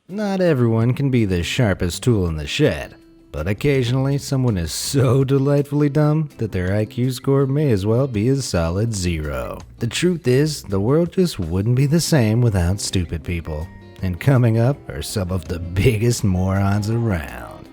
Not everyone can be the sharpest tool in the shed, but occasionally someone is so delightfully dumb that their IQ score may as well be a solid 0. The truth is, the world just wouldn't be the same without stupid people. And coming up are some of the biggest morons around.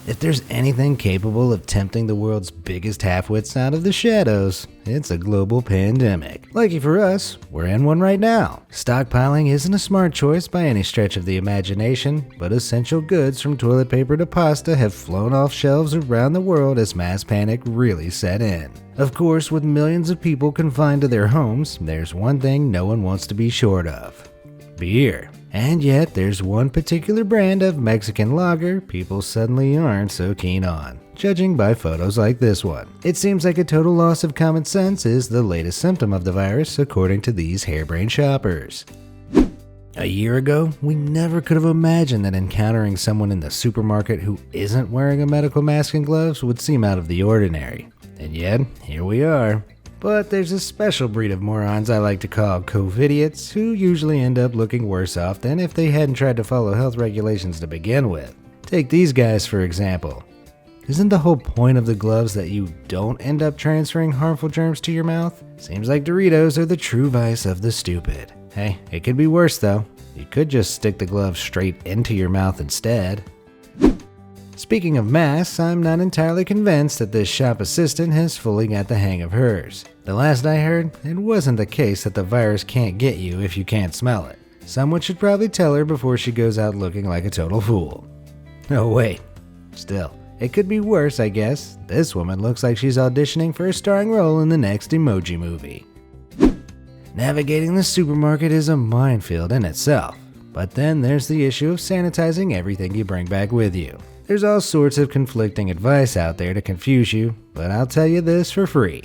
If there's anything capable of tempting the world's biggest halfwits out of the shadows, it's a global pandemic. Lucky for us, we're in one right now. Stockpiling isn't a smart choice by any stretch of the imagination, but essential goods from toilet paper to pasta have flown off shelves around the world as mass panic really set in. Of course, with millions of people confined to their homes, there's one thing no one wants to be short of: beer. And yet, there's one particular brand of Mexican lager people suddenly aren't so keen on, judging by photos like this one. It seems like a total loss of common sense is the latest symptom of the virus, according to these harebrained shoppers. A year ago, we never could have imagined that encountering someone in the supermarket who isn't wearing a medical mask and gloves would seem out of the ordinary. And yet, here we are. But there's a special breed of morons I like to call COVIDiots who usually end up looking worse off than if they hadn't tried to follow health regulations to begin with. Take these guys for example. Isn't the whole point of the gloves that you don't end up transferring harmful germs to your mouth? Seems like Doritos are the true vice of the stupid. Hey, it could be worse though. You could just stick the gloves straight into your mouth instead. Speaking of masks, I'm not entirely convinced that this shop assistant has fully got the hang of hers. The last I heard, it wasn't the case that the virus can't get you if you can't smell it. Someone should probably tell her before she goes out looking like a total fool. Oh wait, still, it could be worse I guess. This woman looks like she's auditioning for a starring role in the next Emoji Movie. Navigating the supermarket is a minefield in itself, but then there's the issue of sanitizing everything you bring back with you. There's all sorts of conflicting advice out there to confuse you, but I'll tell you this for free.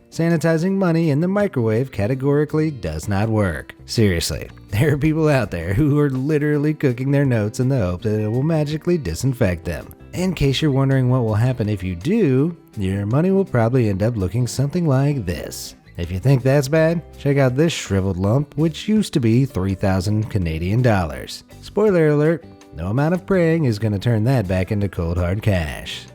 Sanitizing money in the microwave categorically does not work. Seriously, there are people out there who are literally cooking their notes in the hope that it will magically disinfect them. In case you're wondering what will happen if you do, your money will probably end up looking something like this. If you think that's bad, check out this shriveled lump, which used to be 3,000 Canadian dollars. Spoiler alert, no amount of praying is going to turn that back into cold hard cash.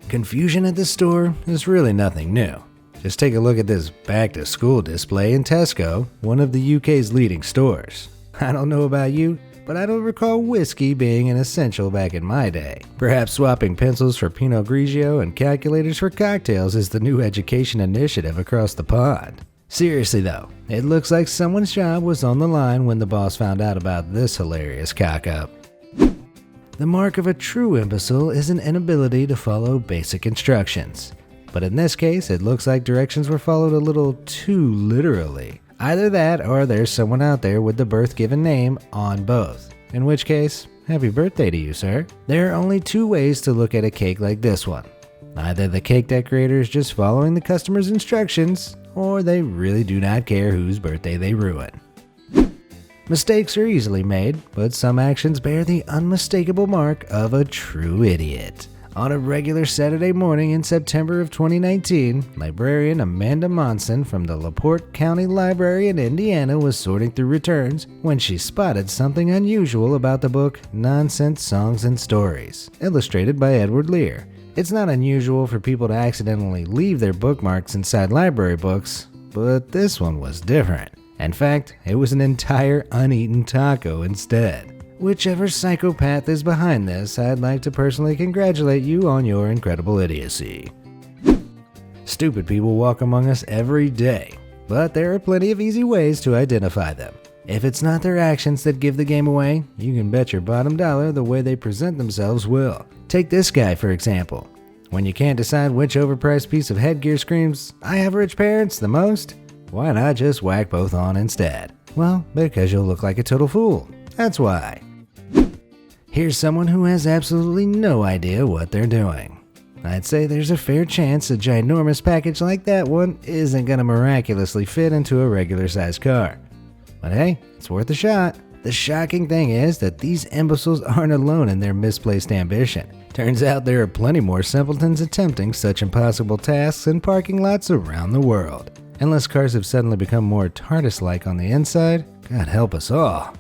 Confusion at the store is really nothing new. Just take a look at this back to school display in Tesco, one of the UK's leading stores. I don't know about you, but I don't recall whiskey being an essential back in my day. Perhaps swapping pencils for Pinot Grigio and calculators for cocktails is the new education initiative across the pond. Seriously though, it looks like someone's job was on the line when the boss found out about this hilarious cock-up. The mark of a true imbecile is an inability to follow basic instructions. But in this case, it looks like directions were followed a little too literally. Either that or there's someone out there with the birth given name on both. In which case, happy birthday to you, sir. There are only two ways to look at a cake like this one. Either the cake decorator is just following the customer's instructions, or they really do not care whose birthday they ruin. Mistakes are easily made, but some actions bear the unmistakable mark of a true idiot. On a regular Saturday morning in September of 2019, librarian Amanda Monson from the LaPorte County Library in Indiana was sorting through returns when she spotted something unusual about the book Nonsense Songs and Stories, illustrated by Edward Lear. It's not unusual for people to accidentally leave their bookmarks inside library books, but this one was different. In fact, it was an entire uneaten taco instead. Whichever psychopath is behind this, I'd like to personally congratulate you on your incredible idiocy. Stupid people walk among us every day, but there are plenty of easy ways to identify them. If it's not their actions that give the game away, you can bet your bottom dollar the way they present themselves will. Take this guy for example. When you can't decide which overpriced piece of headgear screams, "I have rich parents," the most, why not just whack both on instead? Well, because you'll look like a total fool. That's why. Here's someone who has absolutely no idea what they're doing. I'd say there's a fair chance a ginormous package like that one isn't gonna miraculously fit into a regular sized car. But hey, it's worth a shot. The shocking thing is that these imbeciles aren't alone in their misplaced ambition. Turns out there are plenty more simpletons attempting such impossible tasks in parking lots around the world. Unless cars have suddenly become more TARDIS-like on the inside, God help us all.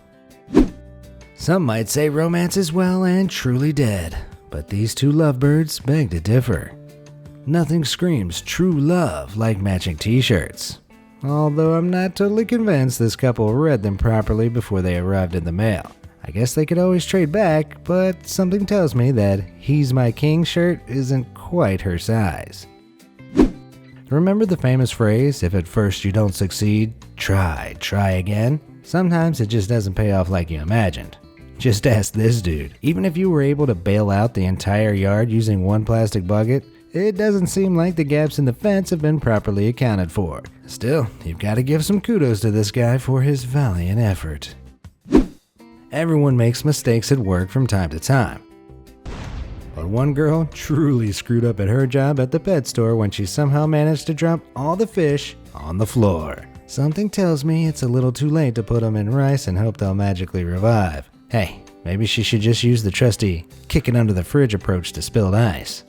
Some might say romance is well and truly dead, but these two lovebirds beg to differ. Nothing screams true love like matching t-shirts. Although I'm not totally convinced this couple read them properly before they arrived in the mail. I guess they could always trade back, but something tells me that "He's My King" shirt isn't quite her size. Remember the famous phrase, if at first you don't succeed, try again? Sometimes it just doesn't pay off like you imagined. Just ask this dude. Even if you were able to bail out the entire yard using one plastic bucket, it doesn't seem like the gaps in the fence have been properly accounted for. Still, you've got to give some kudos to this guy for his valiant effort. Everyone makes mistakes at work from time to time. But one girl truly screwed up at her job at the pet store when she somehow managed to drop all the fish on the floor. Something tells me it's a little too late to put them in rice and hope they'll magically revive. Hey, maybe she should just use the trusty kick it under the fridge approach to spilled ice.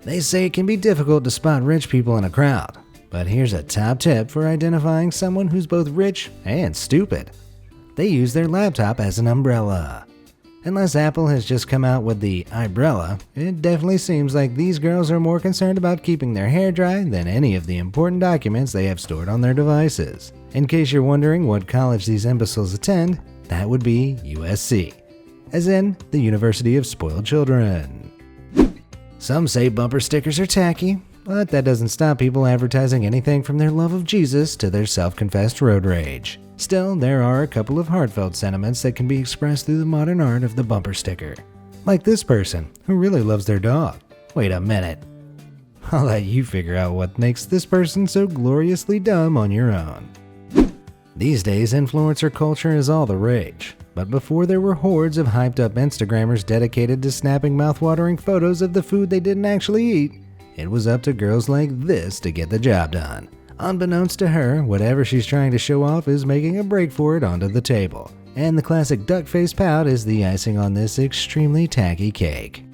They say it can be difficult to spot rich people in a crowd, but here's a top tip for identifying someone who's both rich and stupid. They use their laptop as an umbrella. Unless Apple has just come out with the iBrella, it definitely seems like these girls are more concerned about keeping their hair dry than any of the important documents they have stored on their devices. In case you're wondering what college these imbeciles attend, that would be USC, as in the University of Spoiled Children. Some say bumper stickers are tacky, but that doesn't stop people advertising anything from their love of Jesus to their self-confessed road rage. Still, there are a couple of heartfelt sentiments that can be expressed through the modern art of the bumper sticker. Like this person, who really loves their dog. Wait a minute. I'll let you figure out what makes this person so gloriously dumb on your own. These days, influencer culture is all the rage. But before there were hordes of hyped up Instagrammers dedicated to snapping mouthwatering photos of the food they didn't actually eat, it was up to girls like this to get the job done. Unbeknownst to her, whatever she's trying to show off is making a break for it onto the table. And the classic duck face pout is the icing on this extremely tacky cake.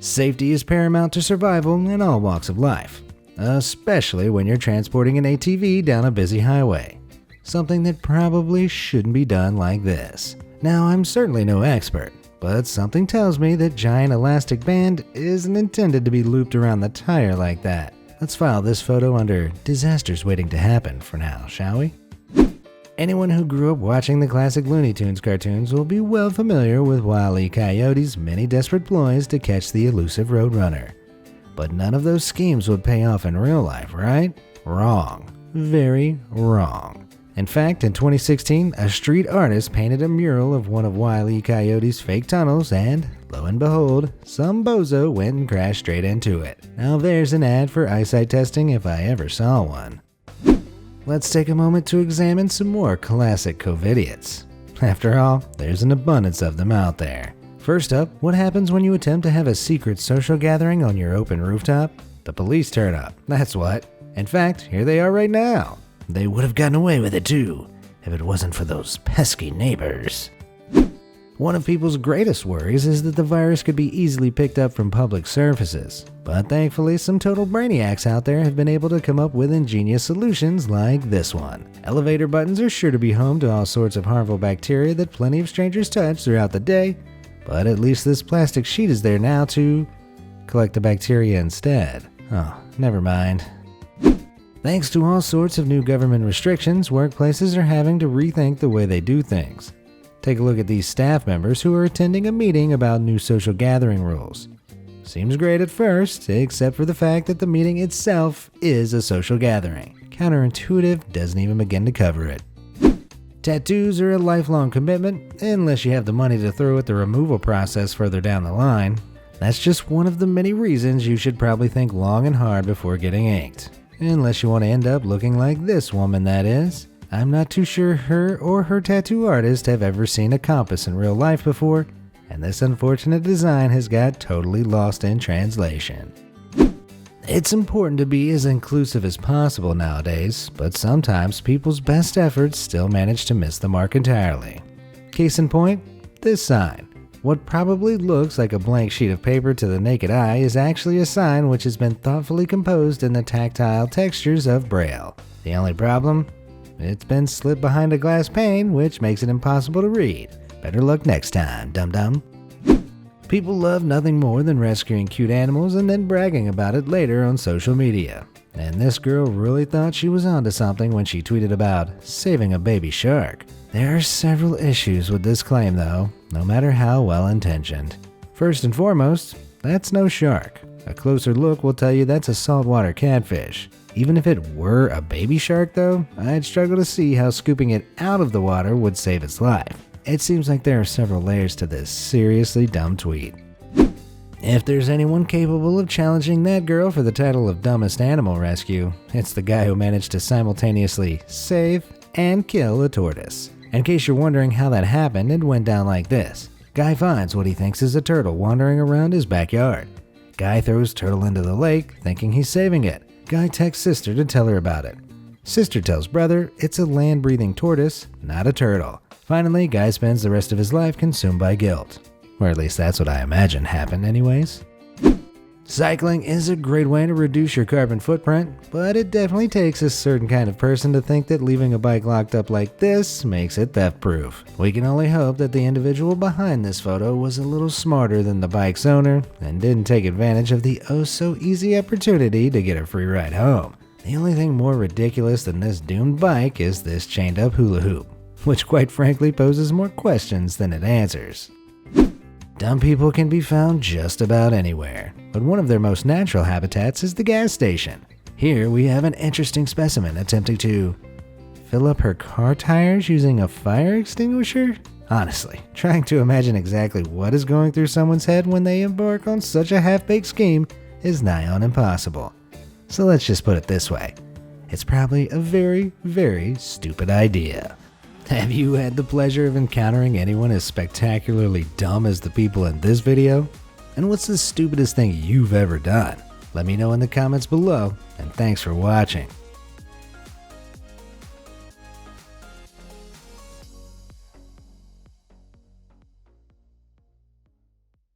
Safety is paramount to survival in all walks of life, especially when you're transporting an ATV down a busy highway. Something that probably shouldn't be done like this. Now, I'm certainly no expert, but something tells me that giant elastic band isn't intended to be looped around the tire like that. Let's file this photo under disasters waiting to happen for now, shall we? Anyone who grew up watching the classic Looney Tunes cartoons will be well familiar with Wiley e. Coyote's many desperate ploys to catch the elusive roadrunner. But none of those schemes would pay off in real life, right? Wrong. Very wrong. In fact, in 2016, a street artist painted a mural of one of Wiley e. Coyote's fake tunnels and, lo and behold, some bozo went and crashed straight into it. Now there's an ad for eyesight testing if I ever saw one. Let's take a moment to examine some more classic COVIDiots. After all, there's an abundance of them out there. First up, what happens when you attempt to have a secret social gathering on your open rooftop? The police turn up, that's what. In fact, here they are right now. They would have gotten away with it too, if it wasn't for those pesky neighbors. One of people's greatest worries is that the virus could be easily picked up from public surfaces. But thankfully, some total brainiacs out there have been able to come up with ingenious solutions like this one. Elevator buttons are sure to be home to all sorts of harmful bacteria that plenty of strangers touch throughout the day, but at least this plastic sheet is there now to collect the bacteria instead. Oh, never mind. Thanks to all sorts of new government restrictions, workplaces are having to rethink the way they do things. Take a look at these staff members who are attending a meeting about new social gathering rules. Seems great at first, except for the fact that the meeting itself is a social gathering. Counterintuitive doesn't even begin to cover it. Tattoos are a lifelong commitment, unless you have the money to throw at the removal process further down the line. That's just one of the many reasons you should probably think long and hard before getting inked. Unless you want to end up looking like this woman, that is. I'm not too sure her or her tattoo artist have ever seen a compass in real life before, and this unfortunate design has got totally lost in translation. It's important to be as inclusive as possible nowadays, but sometimes people's best efforts still manage to miss the mark entirely. Case in point, this sign. What probably looks like a blank sheet of paper to the naked eye is actually a sign which has been thoughtfully composed in the tactile textures of Braille. The only problem? It's been slipped behind a glass pane, which makes it impossible to read. Better luck next time, dum-dum. People love nothing more than rescuing cute animals and then bragging about it later on social media. And this girl really thought she was onto something when she tweeted about saving a baby shark. There are several issues with this claim though, no matter how well intentioned. First and foremost, that's no shark. A closer look will tell you that's a saltwater catfish. Even if it were a baby shark though, I'd struggle to see how scooping it out of the water would save its life. It seems like there are several layers to this seriously dumb tweet. If there's anyone capable of challenging that girl for the title of dumbest animal rescue, it's the guy who managed to simultaneously save and kill a tortoise. In case you're wondering how that happened, it went down like this. Guy finds what he thinks is a turtle wandering around his backyard. Guy throws turtle into the lake, thinking he's saving it. Guy texts sister to tell her about it. Sister tells brother it's a land-breathing tortoise, not a turtle. Finally, Guy spends the rest of his life consumed by guilt. Or at least that's what I imagine happened anyways. Cycling is a great way to reduce your carbon footprint, but it definitely takes a certain kind of person to think that leaving a bike locked up like this makes it theft-proof. We can only hope that the individual behind this photo was a little smarter than the bike's owner and didn't take advantage of the oh-so-easy opportunity to get a free ride home. The only thing more ridiculous than this doomed bike is this chained-up hula hoop, which quite frankly poses more questions than it answers. Dumb people can be found just about anywhere, but one of their most natural habitats is the gas station. Here we have an interesting specimen attempting to fill up her car tires using a fire extinguisher? Honestly, trying to imagine exactly what is going through someone's head when they embark on such a half-baked scheme is nigh on impossible. So let's just put it this way. It's probably a very, very stupid idea. Have you had the pleasure of encountering anyone as spectacularly dumb as the people in this video? And what's the stupidest thing you've ever done? Let me know in the comments below, and thanks for watching.